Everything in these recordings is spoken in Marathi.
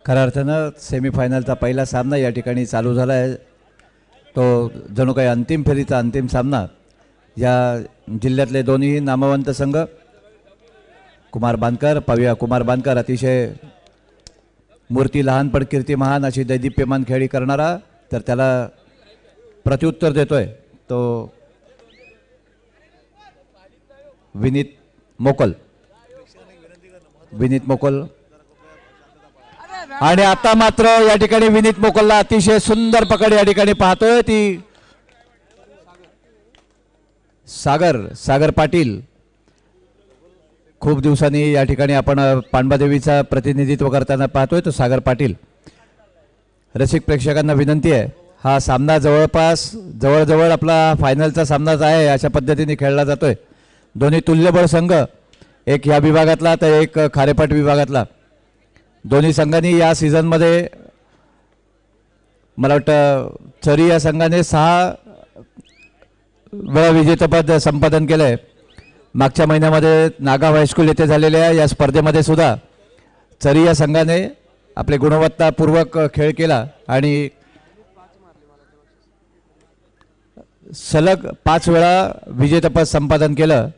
खऱ्या अर्थानं सेमीफायनलचा पहिला सामना या ठिकाणी चालू झाला आहे। तो जणू काही अंतिम फेरीचा अंतिम सामना। या जिल्ह्यातले दोन्ही नामवंत संघ कुमार बांदकर, पाविया कुमार बांदकर अतिशय मूर्ती लहान पण कीर्ती महान अशी दैदिप्यमान खेळी करणारा, तर त्याला प्रत्युत्तर देतोय तो विनीत मोकल। आणि आता मात्र या ठिकाणी विनीत मोकलला अतिशय सुंदर पकड या ठिकाणी पाहतोय ती सागर पाटील। खूप दिवसांनी या ठिकाणी आपण पांडवादेवीचा प्रतिनिधित्व करताना पाहतोय तो सागर पाटील। रसिक प्रेक्षकांना विनंती आहे, हा सामना जवळ आपला फायनलचा सामनाच आहे अशा पद्धतीने खेळला जातोय। दोन्ही तुल्यबळ संघ, एक या विभागातला तर एक खारेपाट विभागातला। दोन्ही संघांनी या सीझनमध्ये मला वाटतं चरी या संघाने 6 वेळा विजेतेपद संपादन केलंय। मागच्या महिन्यामध्ये नागाव हायस्कूल येथे झालेल्या या स्पर्धेमध्ये सुद्धा चरी या संघाने आपले गुणवत्तापूर्वक खेळ केला आणि सलग 5 वेळा विजेतेपद संपादन केलं।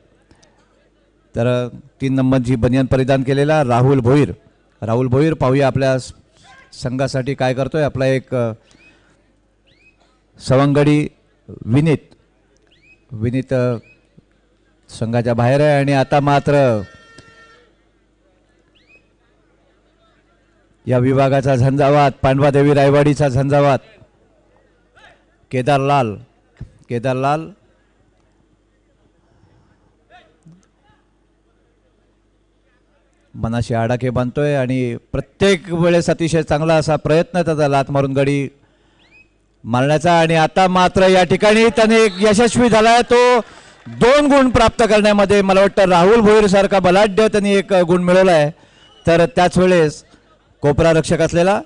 तर 3 नंबरची बनियान परिधान केलेला राहुल भोईर पाहूया आपल्या संघासाठी काय करतोय। आपला एक सवंगडी विनीत संघाच्या बाहेर आहे। आणि आता मात्र या विभागाचा झंझावात, पांडवादेवी रायवाडीचा झंझावात, केदारलाल मनाशी आडाखे बांधतोय आणि प्रत्येक वेळेस अतिशय चांगला असा प्रयत्न त्याचा लात मारून गडी मारण्याचा। आणि आता मात्र या ठिकाणी त्याने एक यशस्वी झालाय, तो 2 गुण प्राप्त करण्यामध्ये। मला वाटतं राहुल भोईर सारखा बलाढ्य त्यांनी एक गुण मिळवलाय। तर त्याच वेळेस कोपरा रक्षक असलेला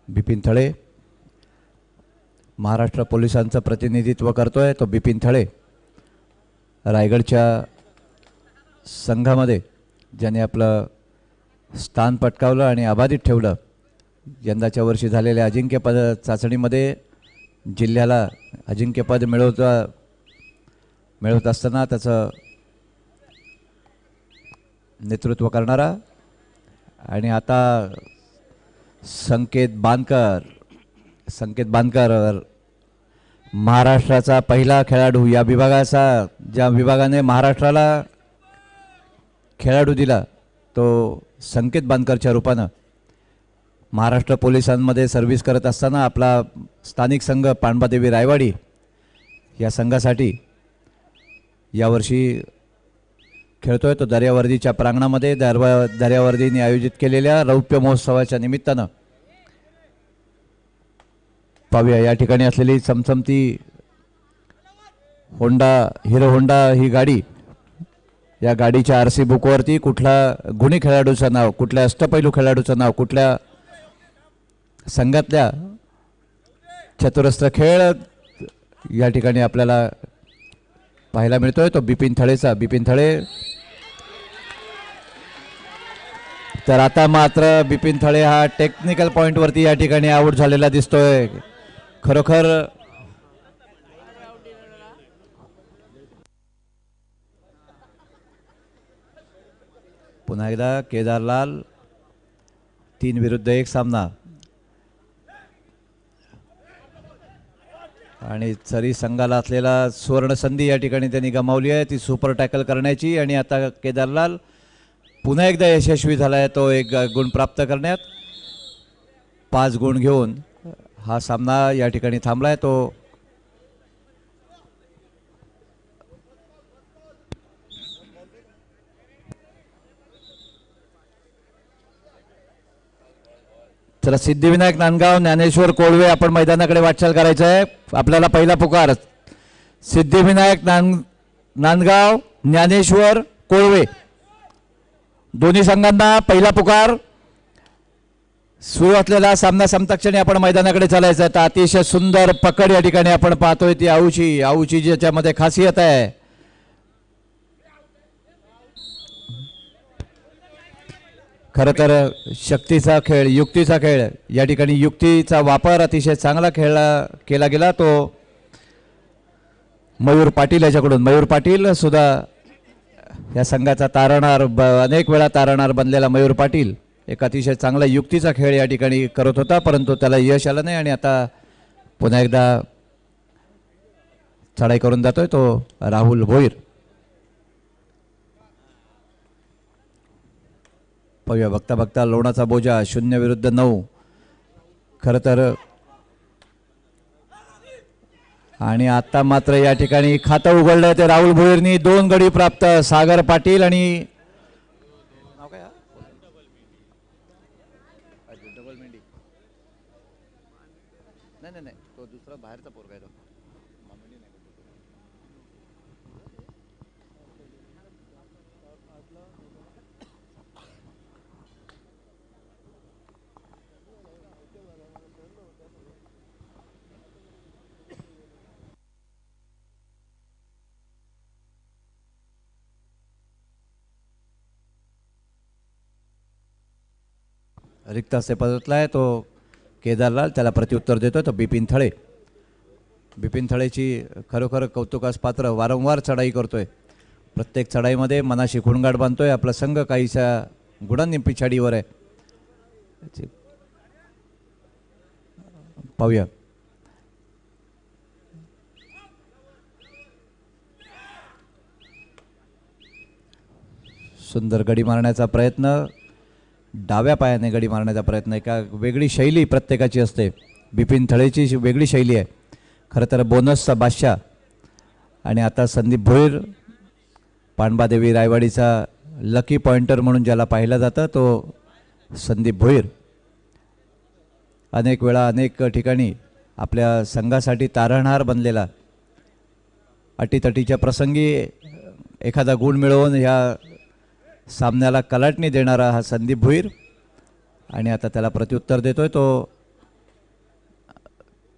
बिपिन थळे, महाराष्ट्र पोलिसांचं प्रतिनिधित्व करतोय तो बिपिन थळे। रायगडच्या संघामध्ये ज्याने आपलं स्थान पटकावलं आणि अबाधित ठेवलं। यंदाच्या वर्षी झालेल्या अजिंक्यपद चाचणीमध्ये जिल्ह्याला अजिंक्यपद मिळवत असताना त्याचं नेतृत्व करणारा आणि आता संकेत बांदकर महाराष्ट्राचा पहिला खेळाडू, या विभागाचा ज्या विभागाने महाराष्ट्राला खेळाडू दिला तो संकेत बांदकरच्या रूपानं महाराष्ट्र पोलिसांमध्ये सर्व्हिस करत असताना आपला स्थानिक संघ पांडवादेवी रायवाडी या संघासाठी यावर्षी खेळतोय। तो दर्यावर्दीच्या प्रांगणामध्ये दर्यावर्दीने आयोजित केलेल्या रौप्य महोत्सवाच्या निमित्तानं पाहूया या ठिकाणी असलेली चमचमती हिरो होंडा ही गाडी। या गाडीच्या RC बुकवरती कुठला गुणी खेळाडूचं नाव, कुठल्या अष्टपैलू खेळाडूचं नाव, कुठल्या संघातल्या चतुरस्र खेळ या ठिकाणी आपल्याला पाहायला मिळतोय तो बिपिन थळे। तर आता मात्र बिपिन थळे हा टेक्निकल पॉइंट वरती या ठिकाणी आउट झालेला दिसतोय। खरोखर पुन्हा एकदा केदारलाल 3 विरुद्ध 1 सामना आणि चरी संघाला असलेला सुवर्ण संधी या ठिकाणी त्यांनी गमावली आहे, ती सुपर टॅकल करण्याची। आणि आता केदारलाल पुन्हा एकदा यशस्वी झालाय तो 1 गुण प्राप्त करण्यात। 5 गुण घेऊन हा सामना या ठिकाणी थांबलाय। तो चला सिद्धिविनायक नांदगाव ज्ञानेश्वर कोळवे आपण मैदानाकडे वाटचाल करायचं आहे। आपल्याला पहिला पुकार सिद्धिविनायक नांदगाव ज्ञानेश्वर कोळवे दोन्ही संघांना पहिला पुकार. सुरू असलेला सामना संपताक्षणी आपण मैदानाकडे चालायचं. तर अतिशय सुंदर पकड या ठिकाणी आपण पाहतोय ती आऊची ज्याच्यामध्ये खासियत आहे. खरं तर शक्तीचा खेळ, युक्तीचा खेळ, या ठिकाणी युक्तीचा वापर अतिशय चांगला केला गेला तो मयूर पाटील याच्याकडून. मयूर पाटील सुद्धा या संघाचा तारणार, अनेक वेळा तारणार बनलेला मयूर पाटील एक अतिशय चांगला युक्तीचा खेळ या ठिकाणी करत होता, परंतु त्याला यश आलं नाही आणि आता पुन्हा एकदा चढाई करून जातोय तो राहुल भोईर. पाहूया बघता बघता लोणाचा बोजा 0-9. खरं तर आणि आता मात्र या ठिकाणी खातं उघडलं ते राहुल भोईरनी. 2 गडी प्राप्त. सागर पाटील आणि नाही तो दुसरा बाहेरचा पोरगा आहे तो. रिक्त असे पदतला आहे तो केदारलाल. त्याला प्रत्युत्तर देतो तो बिपिन थळे. बिपिन थळेची खरोखर कौतुकास पात्र. वारंवार चढाई करतोय. प्रत्येक चढाईमध्ये मनाशी खुणगाठ बांधतोय. आपला संघ काहीशा गुणांनी पिछाडीवर आहे. पाहूया सुंदर गडी मारण्याचा प्रयत्न. डाव्या पायाने गडी मारण्याचा प्रयत्न. एका वेगळी शैली प्रत्येकाची असते. बिपिन थळेची वेगळी शैली आहे. खरं तर बोनसचा बादशाह. आणि आता संदीप भोईर, पांडबादेवी रायवाडीचा लकी पॉइंटर म्हणून ज्याला पाहिलं जातं तो संदीप भोईर. अनेक वेळा अनेक ठिकाणी आपल्या संघासाठी तारणहार बनलेला. अटीतटीच्या प्रसंगी एखादा गुण मिळवून ह्या सामन्याला कलाटणी देणारा हा संदीप भोईर. आणि आता त्याला प्रत्युत्तर देतोय तो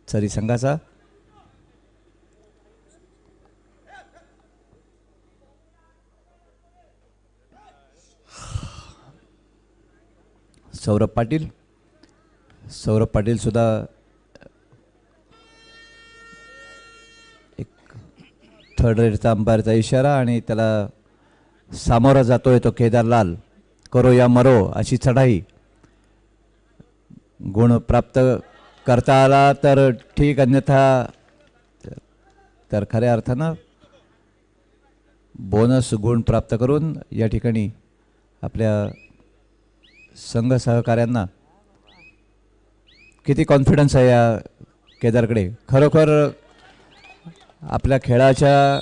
चरी संघाचा सौरभ पाटील. सौरभ पाटील सुद्धा एक थर्ड रेडचा अंपायरचा इशारा आणि त्याला सामोरा जातोय तो केदारलाल. करो या मरो अशी चढाई. गुण प्राप्त करता आला तर ठीक, अन्यथा तर खऱ्या अर्थानं बोनस गुण प्राप्त करून या ठिकाणी आपल्या संघ सहकाऱ्यांना किती कॉन्फिडन्स आहे या केदारकडे. खरोखर आपल्या खेळाच्या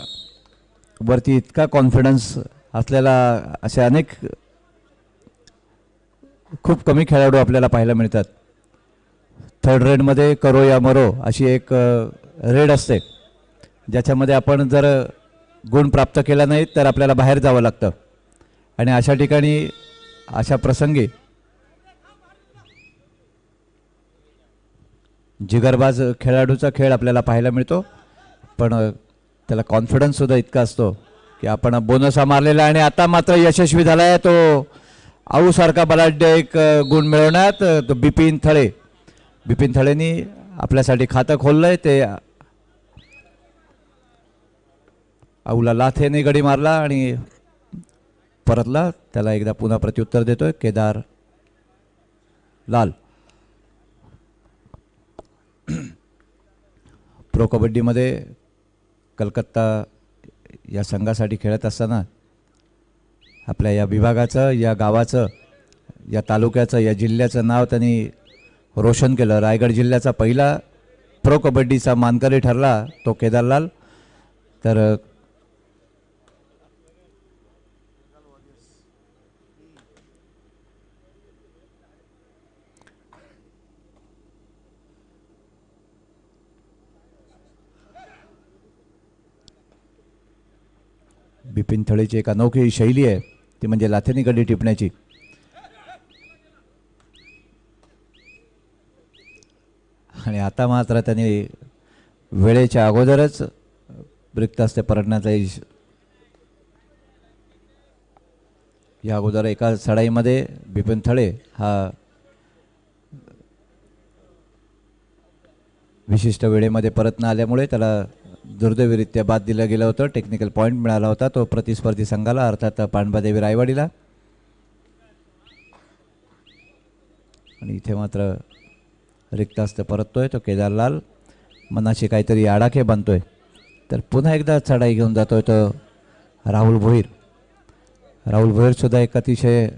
वरती इतका कॉन्फिडन्स असलेला असे अनेक खूप कमी खेळाडू आपल्याला पाहायला मिळतात. थर्ड रेडमध्ये करो या मरो अशी एक रेड असते ज्याच्यामध्ये आपण जर गुण प्राप्त केला नाही तर आपल्याला बाहेर जावं लागतं. आणि अशा ठिकाणी अशा प्रसंगी जिगरबाज खेळाडूचा खेळ आपल्याला पाहायला मिळतो. पण त्याला कॉन्फिडन्ससुद्धा इतका असतो की आपण बोनस मारलेला. आणि आता मात्र यशस्वी झाला आहे तो आऊसारखा बलाढ्य एक गुण मिळवण्यात. तो बिपिन थळे. बिपिन थळेंनी आपल्यासाठी खातं खोललं आहे. ते आऊला लाथेने गडी मारला आणि परतला. त्याला एकदा पुन्हा प्रत्युत्तर देतोय केदार लाल. प्रो कबड्डीमध्ये कलकत्ता या संघासाठी खेळत असताना आपल्या या विभागाचं, या गावाचं, या तालुक्याचं, या जिल्ह्याचं नाव त्यांनी रोशन केलं. रायगड जिल्ह्याचा पहिला प्रो कबड्डीचा मानकरी ठरला तो केदारलाल. तर बिपिन थळेची एक अनोखी शैली आहे. ती म्हणजे लाथेनी गडी टिपण्याची. आणि आता मात्र त्यांनी वेळेच्या अगोदरच रिक्त हस्ते परतण्याचा या अगोदर एका चढाईमध्ये बिपिन थळे हा विशिष्ट वेळेमध्ये परत न आल्यामुळे त्याला दुर्दैवीरित्या बाद दिलं गेलं होतं. टेक्निकल पॉईंट मिळाला होता तो प्रतिस्पर्धी संघाला, अर्थात पांडवादेवी रायवाडीला. आणि इथे मात्र रिक्त हस्ते परततोय तो केदारलाल, मनाशी काहीतरी आडाखे बांधतोय. तर पुन्हा एकदा चढाई घेऊन जातोय तो राहुल भोईर. राहुल भोईर सुद्धा एक अतिशय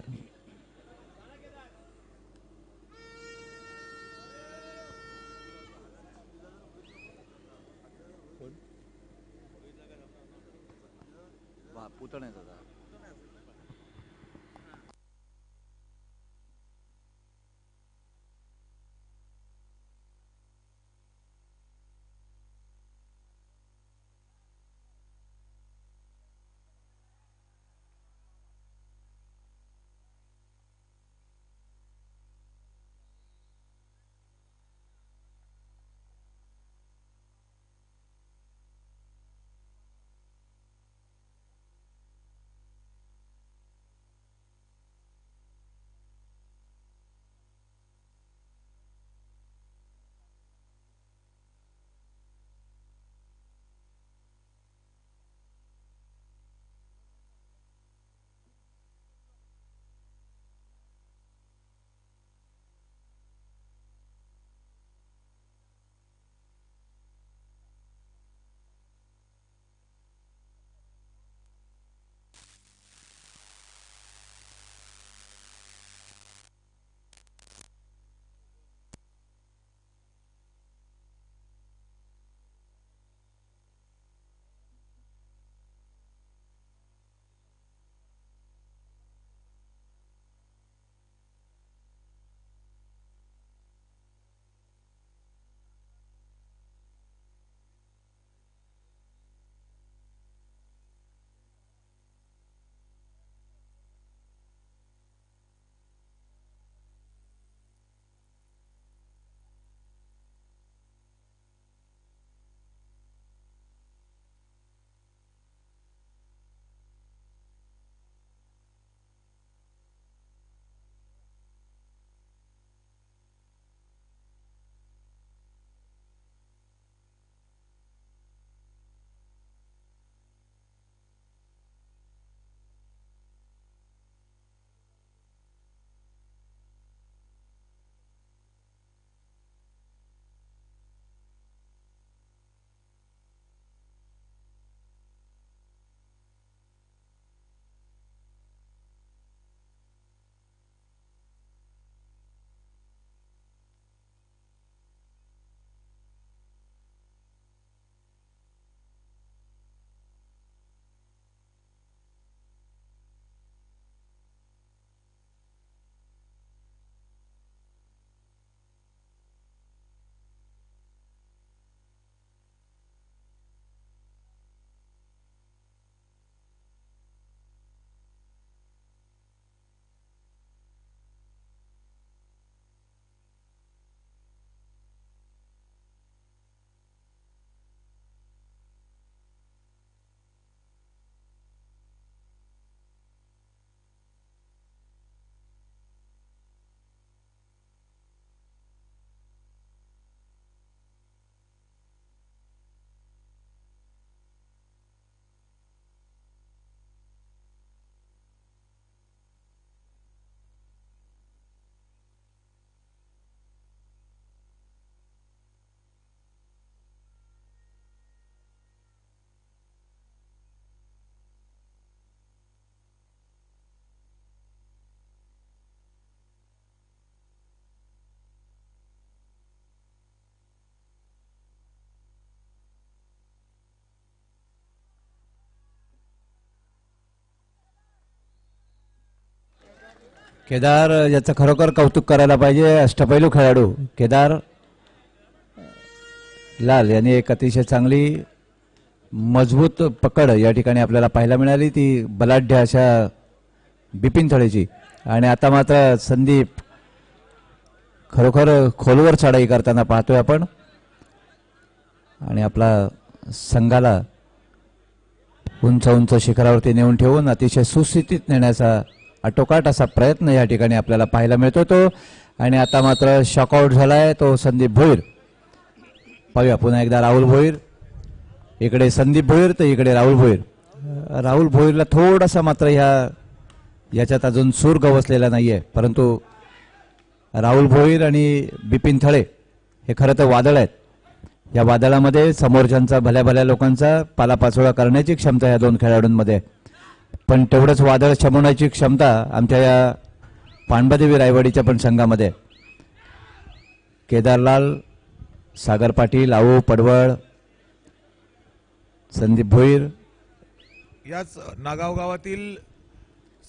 केदार याचं खरोखर कौतुक करायला पाहिजे. अष्टपैलू खेळाडू केदार लाल यांनी एक अतिशय चांगली मजबूत पकड या ठिकाणी आपल्याला पाहायला मिळाली. ती बलाढ्य अशा बिपिन थळेची. आणि आता मात्र संदीप खरोखर खोलवर चढाई करताना पाहतोय आपण आणि आपला संघाला उंच उंच शिखरावरती नेऊन ठेवून अतिशय सुस्थितीत नेण्याचा आटोकाट असा प्रयत्न या ठिकाणी आपल्याला पाहायला मिळतो तो. आणि आता मात्र शॉकआउट झालाय तो संदीप भोईर. पाहूया पुन्हा एकदा राहुल भोईर, इकडे संदीप भोईर तर इकडे राहुल भोईर. राहुल भोईरला थोडासा मात्र याच्यात अजून सूर गवसलेला नाहीये, परंतु राहुल भोईर आणि बिपिन थळे हे खरं तर वादळ आहेत. या वादळामध्ये समोरच्यांचा भल्या भल्या लोकांचा पालापाचोळा करण्याची क्षमता या दोन खेळाडूंमध्ये, पण तेवढंच वादळ शमवण्याची क्षमता आमच्या या पांडबादेवी रायवाडीच्या पण संघामध्ये. केदारलाल, सागर पाटील, आऊ पडवळ, संदीप भोईर. याच नागाव गावातील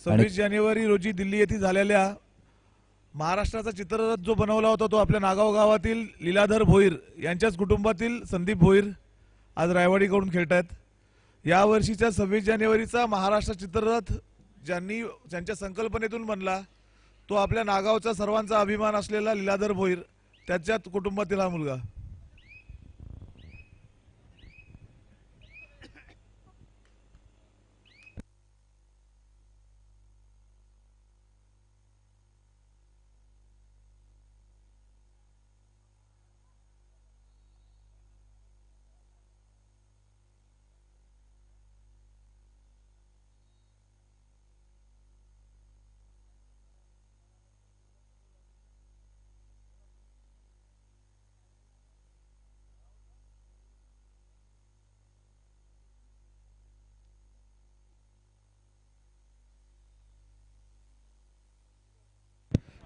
26 जानेवारी रोजी दिल्ली येथे झालेल्या महाराष्ट्राचा चित्ररथ जो बनवला होता तो आपल्या नागाव गावातील लीलाधर भोईर यांच्याच कुटुंबातील संदीप भोईर आज रायवाडीकडून खेळतात. या वर्षीच्या 26 जानेवारीचा महाराष्ट्र चित्ररथ ज्यांच्या संकल्पनेतून बनला तो आपल्या नागावचा सर्वांचा अभिमान असलेला लीलाधर भोईर, त्याच्याच कुटुंबातील हा मुलगा.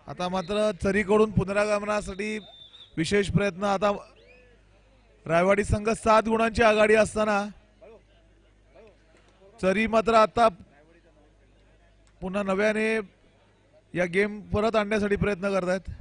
आता मात्र चरीकडून पुनरागमनासाठी विशेष प्रयत्न. आता रायवाडी संघ 7 गुणांची आघाडी असताना चरी मात्र आता पुन्हा नव्याने या गेम परत आणण्यासाठी प्रयत्न करतायत.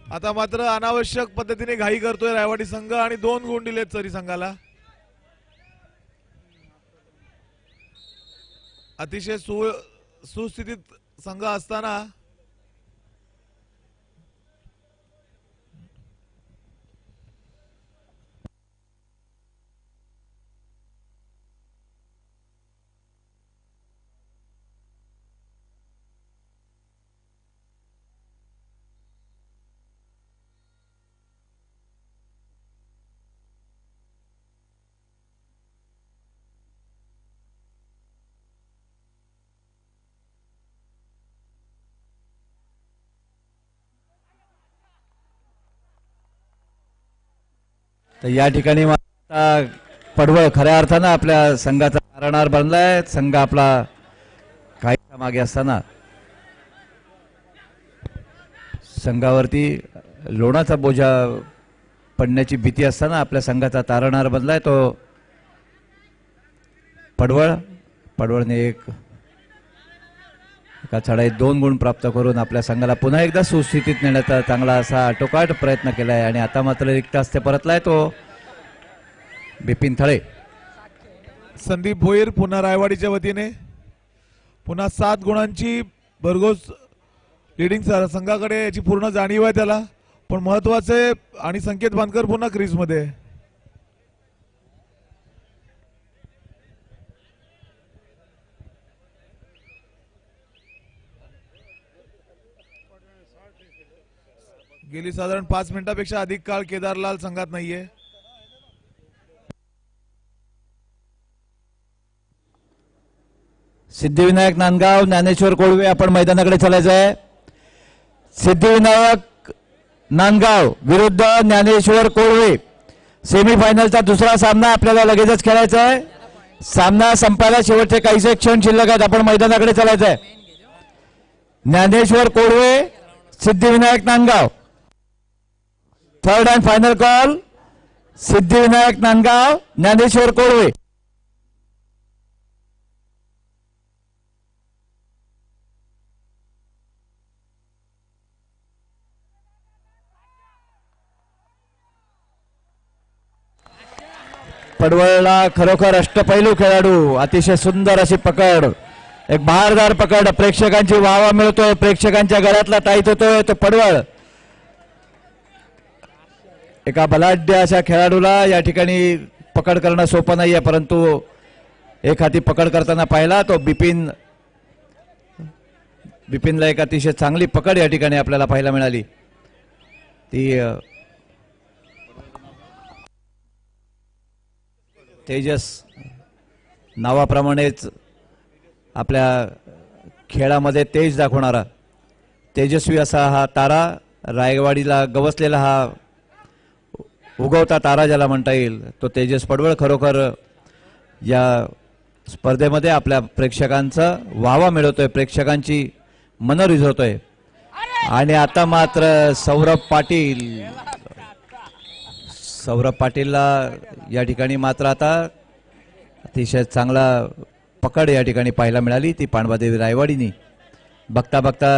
आता मात्र अनावश्यक पद्धतीने घाई करतोय रायवाडी संघ आणि 2 गुण दिलेत चरी संघाला. अतिशय सुस्थितीत संघ असताना तर या ठिकाणी पडवळ खऱ्या अर्थानं आपल्या संघाचा तारणार बनलाय. संघ आपला काही मागे असताना संघावरती लोणाचा बोजा पडण्याची भीती असताना आपल्या संघाचा तारणार बनलाय तो पडवळने एका चढाईत 2 गुण प्राप्त करून आपल्या संघाला पुन्हा एकदा सुस्थितीत नेण्याचा चांगला असा आटोकाट प्रयत्न केलाय. आणि आता मात्र रिक्त हस्ते परतलाय तो बिपिन थळे. संदीप भोईर पुन्हा रायवाडीच्या वतीने पुन्हा 7 गुणांची भरघोस लीडिंग संघाकडे याची पूर्ण जाणीव आहे त्याला, पण महत्वाचे आणि संकेत बांधकर पुन्हा क्रीज मध्ये. गेली साधारण 5 मिनिटांपेक्षा अधिक काळ केदारलाल संघात नाहीये. सिद्धिविनायक नांदगाव, ज्ञानेश्वर कोळवे आपण मैदानाकडे चालायचं आहे. सिद्धिविनायक नांदगाव विरुद्ध ज्ञानेश्वर कोळवे. सेमीफायनलचा दुसरा सामना आपल्याला लगेचच खेळायचा आहे. सामना संपायला शेवटचे काहीसे क्षण शिल्लक आहेत. आपण मैदानाकडे चालायचं आहे. Dnyaneshwar Kolwe Siddhivinayak Nandgaon. Third and final call. Siddhivinayak Nandgaon Dnyaneshwar Kolwe. पडवळला खरोखर अष्टपैलू खेळाडू. अतिशय सुंदर अशी पकड, एक बहारदार पकड. प्रेक्षकांची वाहवा मिळतोय, प्रेक्षकांच्या गळ्यातला ताईत होतोय तो पडवळ. एका बलाढ्य अशा खेळाडूला या ठिकाणी पकड करणं सोपं नाहीये, परंतु एक हाती पकड करताना पाहिला तो बिपिनला एक अतिशय चांगली पकड या ठिकाणी आपल्याला पाहायला मिळाली. ती तेजस नावाप्रमाणेच आपल्या खेळामध्ये तेज दाखवणारा तेजस्वी असा हा तारा, रायवाडीला गवसलेला हा उगवता तारा ज्याला म्हणता येईल, तो तेजस पडवळ खरोखर या स्पर्धेमध्ये आपल्या प्रेक्षकांचा वाहवा मिळवतोय, प्रेक्षकांची मनं रिझवतोय. आणि आता मात्र सौरभ पाटीलला या ठिकाणी मात्र आता अतिशय चांगला पकड या ठिकाणी पाहायला मिळाली. ती पांडवादेवी रायवाडीनी बघता बघता